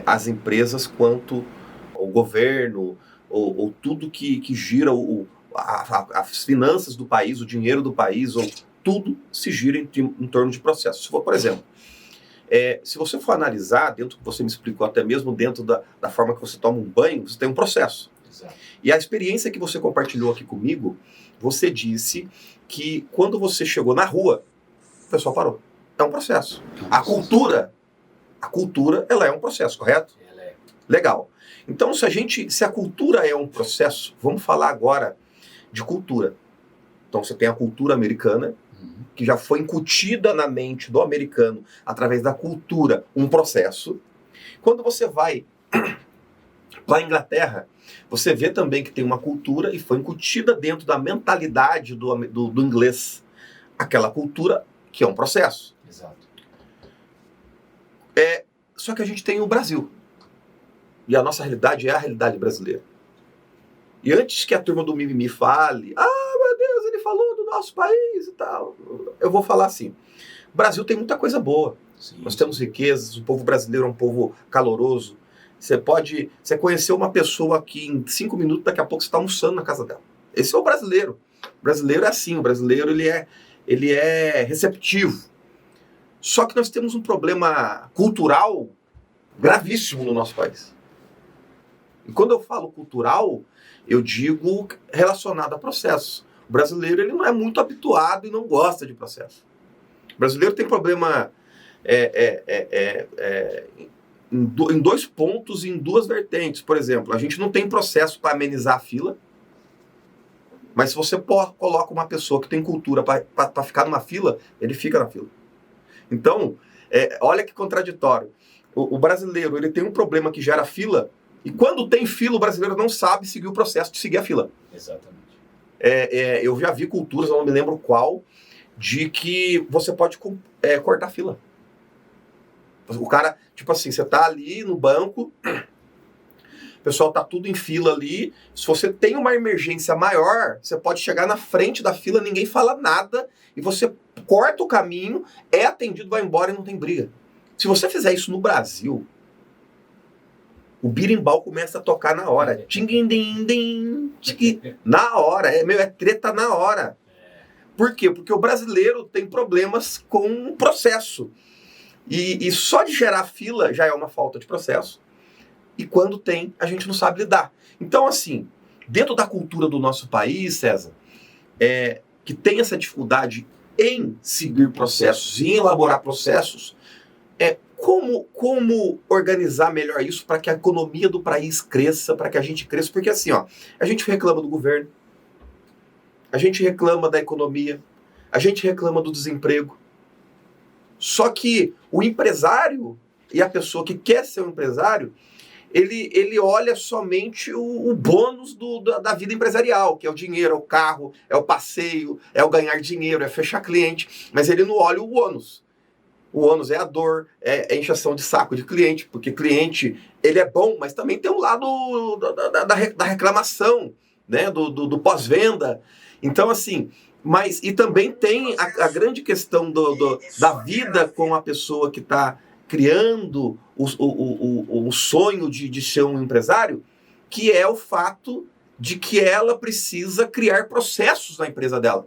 as empresas quanto o governo, ou tudo que gira as finanças do país, o dinheiro do país, ou tudo se gira em torno de processos. Se for, por exemplo, se você for analisar, dentro do que você me explicou, até mesmo dentro da forma que você toma um banho, você tem um processo. Exato. E a experiência que você compartilhou aqui comigo, você disse que quando você chegou na rua, o pessoal parou. É um processo. A cultura, ela é um processo, correto? Ela é. Legal. Então, se a cultura é um processo, vamos falar agora de cultura. Então, você tem a cultura americana, que já foi incutida na mente do americano, através da cultura, um processo. Quando você vai para a Inglaterra, você vê também que tem uma cultura e foi incutida dentro da mentalidade do inglês. Aquela cultura que é um processo. Exato. Só que a gente tem o Brasil. E a nossa realidade é a realidade brasileira. E antes que a turma do mimimi fale, meu Deus, ele falou do nosso país e tal, eu vou falar assim, o Brasil tem muita coisa boa. Sim. Nós temos riquezas, o povo brasileiro é um povo caloroso. Você conheceu uma pessoa que em 5 minutos, daqui a pouco você está almoçando na casa dela. Esse é o brasileiro. O brasileiro é assim, o brasileiro ele é receptivo. Só que nós temos um problema cultural gravíssimo no nosso país. E quando eu falo cultural, eu digo relacionado a processos. O brasileiro ele não é muito habituado e não gosta de processo. O brasileiro tem problema em 2 pontos e em 2 vertentes. Por exemplo, a gente não tem processo para amenizar a fila, mas se você coloca uma pessoa que tem cultura para ficar numa fila, ele fica na fila. Então, olha que contraditório. O brasileiro ele tem um problema que gera fila, e quando tem fila, o brasileiro não sabe seguir o processo de seguir a fila. Exatamente. Eu já vi culturas, eu não me lembro qual, de que você pode cortar a fila. O cara, tipo assim, você tá ali no banco, o pessoal tá tudo em fila ali, se você tem uma emergência maior, você pode chegar na frente da fila, ninguém fala nada, e você corta o caminho, é atendido, vai embora e não tem briga. Se você fizer isso no Brasil, o birimbau começa a tocar na hora. Na hora. É treta na hora. Por quê? Porque o brasileiro tem problemas com o processo. E só de gerar fila já é uma falta de processo. E quando tem, a gente não sabe lidar. Então, assim, dentro da cultura do nosso país, César, que tem essa dificuldade em seguir processos e em elaborar processos, como organizar melhor isso para que a economia do país cresça, para que a gente cresça? Porque assim, a gente reclama do governo, a gente reclama da economia, a gente reclama do desemprego. Só que o empresário e a pessoa que quer ser um empresário, ele olha somente o bônus da vida empresarial, que é o dinheiro, é o carro, é o passeio, é o ganhar dinheiro, é fechar cliente, mas ele não olha o ônus. o ônus é a dor, é a encheção de saco de cliente, porque cliente, ele é bom, mas também tem um lado da reclamação, né? Do pós-venda. Então, assim, mas e também tem a grande questão da vida com a pessoa que está criando o sonho de ser um empresário, que é o fato de que ela precisa criar processos na empresa dela.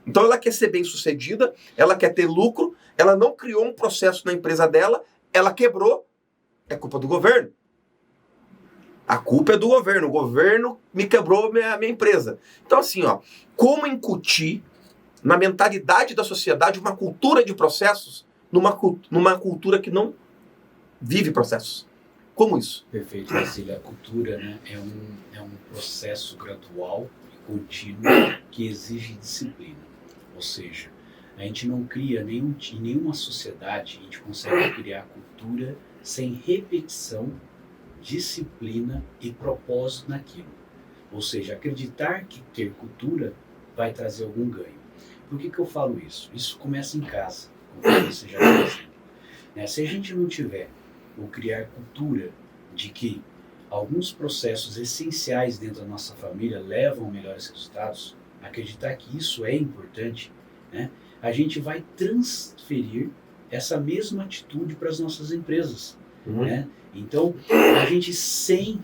Então ela quer ser bem-sucedida, ela quer ter lucro, ela não criou um processo na empresa dela, ela quebrou, é culpa do governo. A culpa é do governo, o governo me quebrou minha empresa. Então assim, ó, como incutir na mentalidade da sociedade uma cultura de processos numa cultura que não vive processos? Como isso? Perfeito, Marcílio. A cultura, né, é um processo gradual e contínuo que exige disciplina. Ou seja, a gente não cria em nenhuma sociedade, a gente consegue criar cultura sem repetição, disciplina e propósito naquilo. Ou seja, acreditar que ter cultura vai trazer algum ganho. Por que eu falo isso? Isso começa em casa, como você já disse. Se a gente não tiver ou criar cultura de que alguns processos essenciais dentro da nossa família levam a melhores resultados, acreditar que isso é importante, né, a gente vai transferir essa mesma atitude para as nossas empresas. Né? Então, a gente sem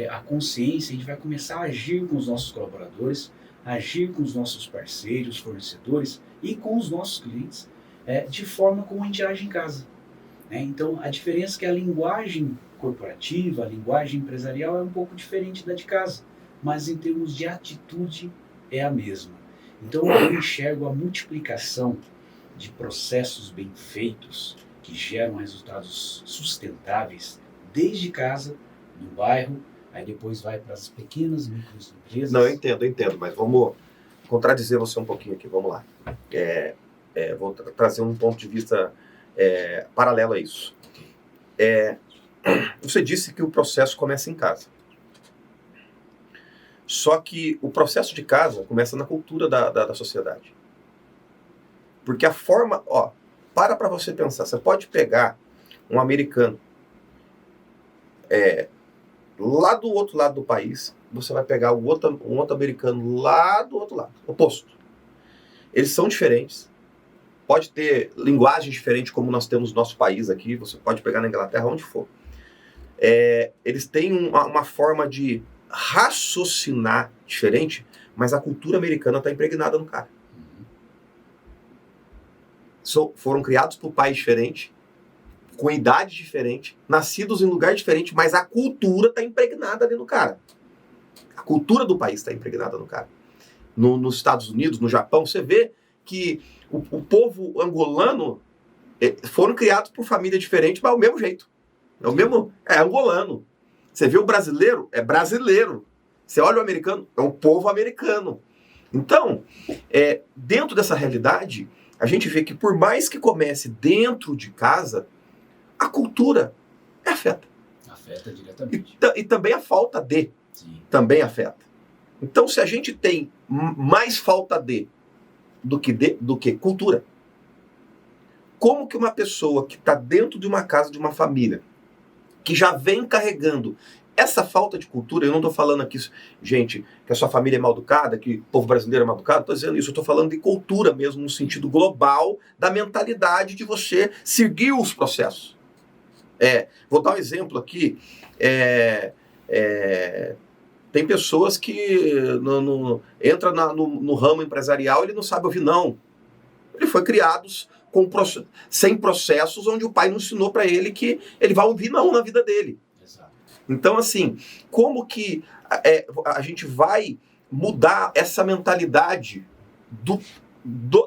a consciência, a gente vai começar a agir com os nossos colaboradores, agir com os nossos parceiros, fornecedores e com os nossos clientes de forma como a gente age em casa. Então, a diferença é que a linguagem corporativa, a linguagem empresarial é um pouco diferente da de casa, mas em termos de atitude é a mesma. Então, eu enxergo a multiplicação de processos bem feitos que geram resultados sustentáveis desde casa, no bairro, aí depois vai para as pequenas microempresas. Não, eu entendo, mas vamos contradizer você um pouquinho aqui, vamos lá. Vou trazer um ponto de vista paralelo a isso. Você disse que o processo começa em casa. Só que o processo de casa começa na cultura da sociedade. Porque a forma... para você pensar. Você pode pegar um americano lá do outro lado do país, você vai pegar um outro americano lá do outro lado, oposto. Eles são diferentes. Pode ter linguagem diferente como nós temos no nosso país aqui, você pode pegar na Inglaterra, onde for. Eles têm uma forma de raciocinar diferente, mas a cultura americana está impregnada no cara. Foram criados por pais diferentes, com idade diferente, nascidos em lugar diferente, mas a cultura está impregnada ali no cara. A cultura do país está impregnada no cara. Nos Estados Unidos, no Japão, você vê que o povo angolano foram criados por família diferente, mas é o mesmo jeito. É angolano. Você vê o brasileiro, é brasileiro. Você olha o americano, é um povo americano. Então, dentro dessa realidade, a gente vê que por mais que comece dentro de casa, a cultura afeta. Afeta diretamente. E também a falta de também afeta. Então, se a gente tem mais falta de do que cultura, como que uma pessoa que está dentro de uma casa, de uma família, que já vem carregando essa falta de cultura, eu não estou falando aqui, gente, que a sua família é mal educada, que o povo brasileiro é mal educado, estou dizendo isso, eu estou falando de cultura mesmo, no sentido global, da mentalidade de você seguir os processos. Vou dar um exemplo aqui, tem pessoas que entra no ramo empresarial, ele não sabe ouvir não. Ele foi criado sem processos onde o pai não ensinou para ele que ele vai ouvir não na vida dele. Exato. Então, assim, como que a gente vai mudar essa mentalidade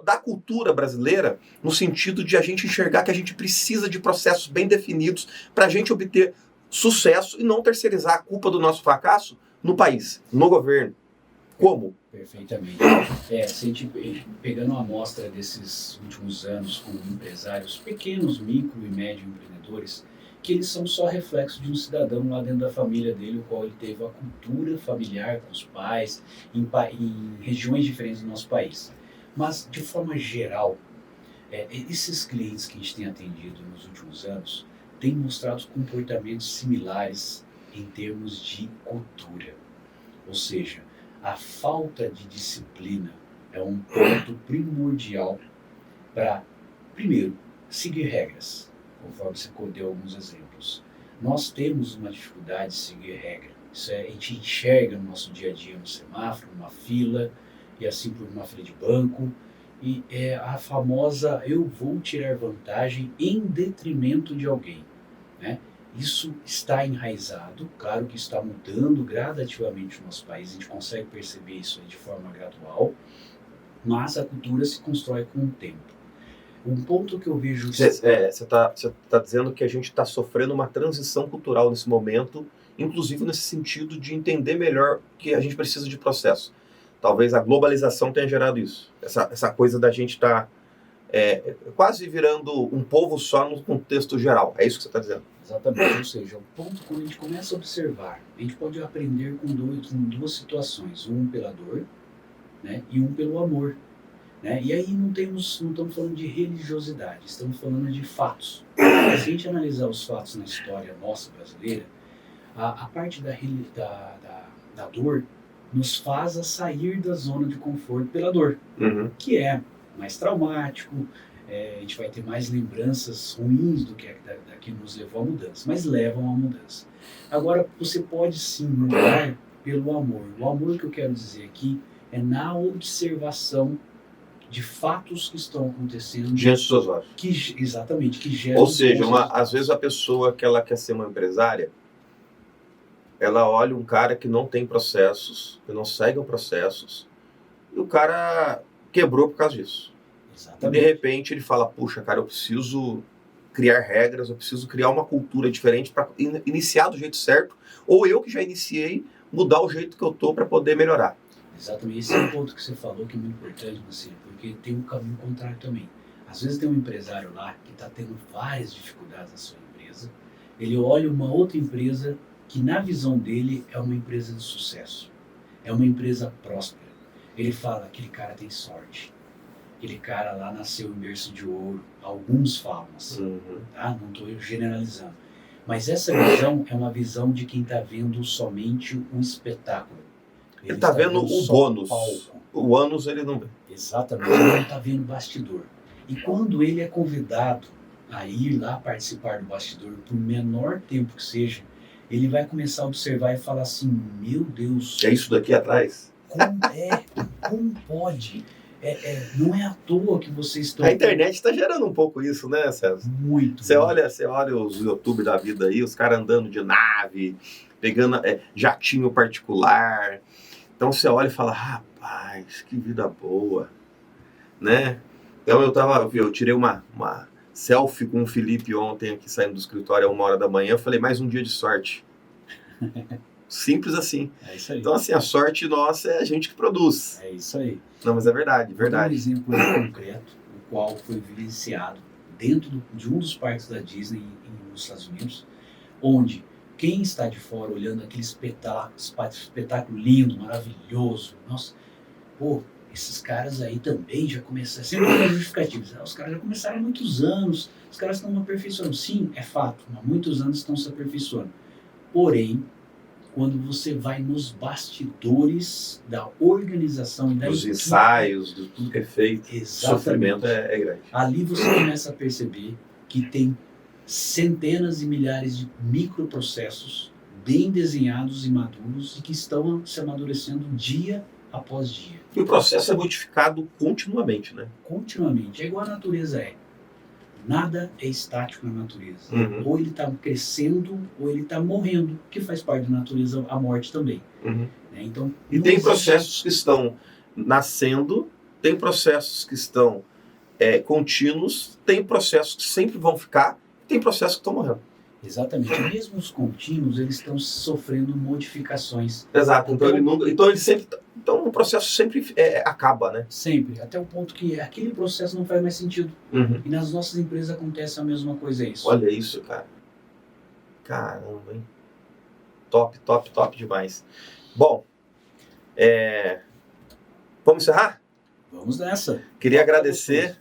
da cultura brasileira no sentido de a gente enxergar que a gente precisa de processos bem definidos para a gente obter sucesso e não terceirizar a culpa do nosso fracasso no país, no governo. Como? Perfeitamente. Se a gente pegando uma amostra desses últimos anos com empresários pequenos, micro e médio empreendedores, que eles são só reflexo de um cidadão lá dentro da família dele, o qual ele teve a cultura familiar com os pais, em regiões diferentes do nosso país. Mas, de forma geral, Esses clientes que a gente tem atendido nos últimos anos têm mostrado comportamentos similares em termos de cultura. Ou seja, a falta de disciplina é um ponto primordial para, primeiro, seguir regras, conforme você deu alguns exemplos. Nós temos uma dificuldade de seguir regra. Isso a gente enxerga no nosso dia a dia, no semáforo, numa fila, e assim por uma fila de banco. E é a famosa eu vou tirar vantagem em detrimento de alguém, né? Isso está enraizado, claro que está mudando gradativamente no nosso país, a gente consegue perceber isso de forma gradual, mas a cultura se constrói com o tempo. Um ponto que eu vejo... Você está dizendo que a gente está sofrendo uma transição cultural nesse momento, inclusive nesse sentido de entender melhor que a gente precisa de processo. Talvez a globalização tenha gerado isso. Essa coisa da gente estar quase virando um povo só no contexto geral. É isso que você está dizendo? Exatamente. Ou seja, o ponto quando a gente começa a observar, a gente pode aprender com duas situações. Um pela dor, né, e um pelo amor. Né? E aí não estamos falando de religiosidade, estamos falando de fatos. Se a gente analisar os fatos na história nossa brasileira, a parte da dor nos faz a sair da zona de conforto pela dor, que é mais traumático, a gente vai ter mais lembranças ruins do que que nos levou à mudança, mas levam à mudança. Agora, você pode sim mudar pelo amor. O amor que eu quero dizer aqui é na observação de fatos que estão acontecendo diante dos seus olhos. Exatamente, que geram... Ou seja, às vezes a pessoa que ela quer ser uma empresária, ela olha um cara que não tem processos, que não segue processos, e o cara quebrou por causa disso. Exatamente. E de repente ele fala, puxa, cara, eu preciso criar regras, eu preciso criar uma cultura diferente para iniciar do jeito certo, ou eu que já iniciei, mudar o jeito que eu tô para poder melhorar. Exatamente, esse é um ponto que você falou que é muito importante, Marcelo, porque tem um caminho contrário também. Às vezes tem um empresário lá que está tendo várias dificuldades na sua empresa, ele olha uma outra empresa que na visão dele é uma empresa de sucesso, é uma empresa próspera. Ele fala, aquele cara tem sorte, aquele cara lá nasceu em berço de ouro, alguns falam assim, tá? Não estou generalizando. Mas essa visão é uma visão de quem está vendo somente um espetáculo. Ele está vendo o bônus, o ônus ele não vê. Exatamente, ele não está vendo o bastidor. E quando ele é convidado a ir lá participar do bastidor, por menor tempo que seja, ele vai começar a observar e falar assim, meu Deus... É isso daqui atrás? Como pode? Não é à toa que vocês estão... A internet está gerando um pouco isso, né, César? Muito. Você olha os YouTube da vida aí, os caras andando de nave, pegando jatinho particular. Então você olha e fala, rapaz, que vida boa, né? Então eu tirei uma selfie com o Felipe ontem aqui saindo do escritório às 1h da manhã, eu falei, mais um dia de sorte. Simples assim. É isso aí. Então assim, a sorte nossa é a gente que produz. É isso aí. Não, mas é verdade, verdade. Vou dar um exemplo concreto, o qual foi vivenciado dentro de um dos parques da Disney nos Estados Unidos, onde quem está de fora olhando aquele espetáculo lindo, maravilhoso, nossa, esses caras aí também já começaram, sempre tem justificativos, os caras já começaram há muitos anos, os caras estão aperfeiçoando. Sim, é fato, há muitos anos estão se aperfeiçoando. Porém, quando você vai nos bastidores da organização e da dos ensaios, de tudo que é feito, o sofrimento é grande. Ali você começa a perceber que tem centenas e milhares de microprocessos bem desenhados e maduros e que estão se amadurecendo dia após dia. E o processo é modificado continuamente, né? Continuamente. É igual a natureza é. Nada é estático na natureza. Ou ele está crescendo, ou ele está morrendo, que faz parte da natureza, a morte também. Então, e tem processos que estão nascendo, tem processos que estão contínuos, tem processos que sempre vão ficar, tem processos que estão morrendo. Exatamente. Mesmo os contínuos, eles estão sofrendo modificações. Exato. Então o processo sempre acaba, né? Sempre. Até o ponto que aquele processo não faz mais sentido. E nas nossas empresas acontece a mesma coisa, é isso. Olha isso, cara. Caramba, hein? Top, top, top demais. Bom, vamos encerrar? Vamos nessa. Queria agradecer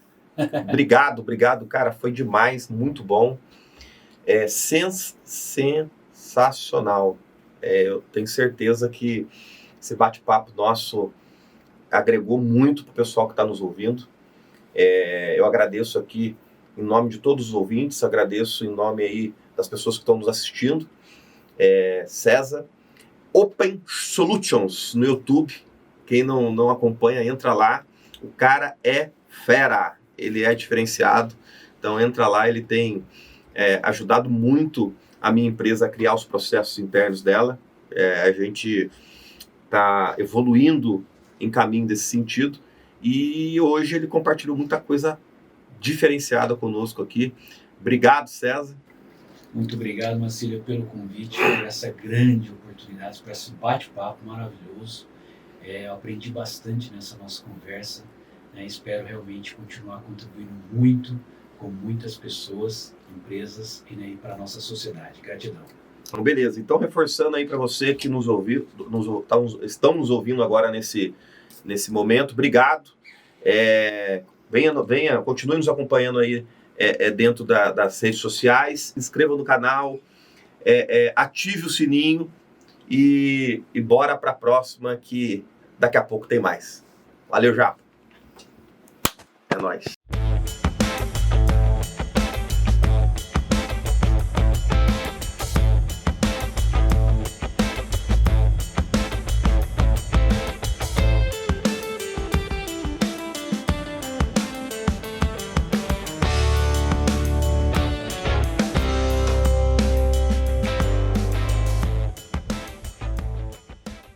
Obrigado, cara, foi demais, muito bom. Sensacional. Eu tenho certeza que esse bate-papo nosso agregou muito para o pessoal que está nos ouvindo. Eu agradeço aqui em nome de todos os ouvintes, agradeço em nome aí das pessoas que estão nos assistindo. César, Open Solutions no YouTube. Quem não acompanha, entra lá. O cara é fera, ele é diferenciado. Então entra lá, ele tem ajudado muito a minha empresa a criar os processos internos dela. A gente está evoluindo em caminho desse sentido. E hoje ele compartilhou muita coisa diferenciada conosco aqui. Obrigado, César. Muito obrigado, Mancília, pelo convite, por essa grande oportunidade, por esse bate-papo maravilhoso. Eu aprendi bastante nessa nossa conversa, né? Espero realmente continuar contribuindo muito com muitas pessoas, empresas e, né, para a nossa sociedade. Gratidão. Então, beleza. Então, reforçando aí para você que estão nos ouvindo agora nesse momento, obrigado. Continue nos acompanhando aí dentro das redes sociais, se inscreva no canal, ative o sininho e bora para a próxima que daqui a pouco tem mais. Valeu, Japa. É nóis.